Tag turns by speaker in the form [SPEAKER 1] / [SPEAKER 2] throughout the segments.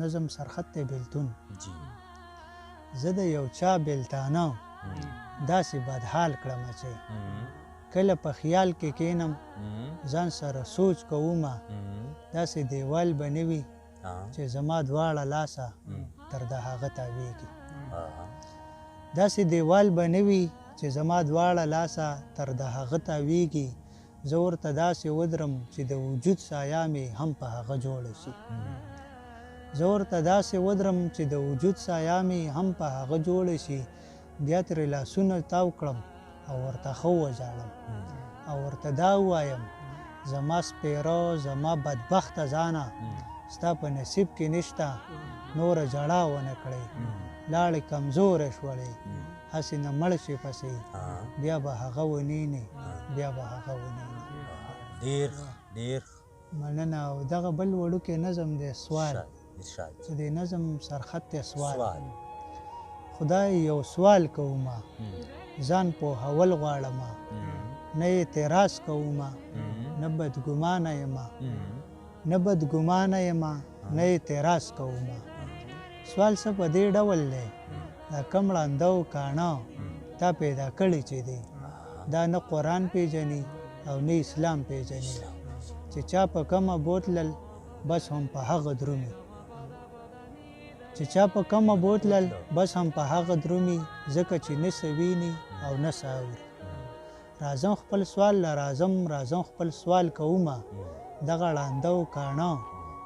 [SPEAKER 1] نظم سرخط دی بیلتون
[SPEAKER 2] جی
[SPEAKER 1] زه د یو چا بیلتانه داسې بدحال کړمه چې کله په خیال کې کینم ځان سره سوچ کومه داسې دیوال به نه وي چې زما دواړه لاسه تر د هغه تاویږي داسې دیوال به نه وي چې زما دواړه لاسه تر د هغه تاویږي زه ورته داسې ودرم چې د وجود سایه مې هم په هغه جوړه شي زه ورته داسې ودرم چې د وجود سایه مې هم په هغه جوړه شي بیا ترې لاسونه تاو کړم او ورته ښه وژاړم او ورته دا ووایم زما سپېره زما بدبخته ځانه ستا په نصیب کې نشته نوره ژړا ونه کړئ لاړې کمزوره شولې هسې نه مړ شي پسې بیا به هغه ونینې بیا به هغه ونینې
[SPEAKER 2] ډېر
[SPEAKER 1] مننه او دغه بل وړوکی نظم دی سوال چې د نظم سرخط دی سوال خدای یو سوال کومه ځان پوهول غواړمه نه اعتراض کومه نه بدګمانه یمه نه بدګمانه یمه نه اعتراض کومه سوال څه په دې ډول دی دا کم ړانده او کاڼه تا پیدا کړی چې دی دا نه قرآن پیژني او نه اسلام پیژني چې چا په کمه بوتلل بس هم په هغه درومي چې چا په کمه بوتلل بس هم په هغه درومي ځکه چې نه څه ویني او نه څه اوري راځم خپل سوال له راځم خپل سوال کومه دغه ړانده او کاڼه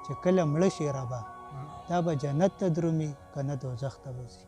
[SPEAKER 1] چې کله مړه شي ربه دا به جنت ته درومي که نه دوزخ ته به ځي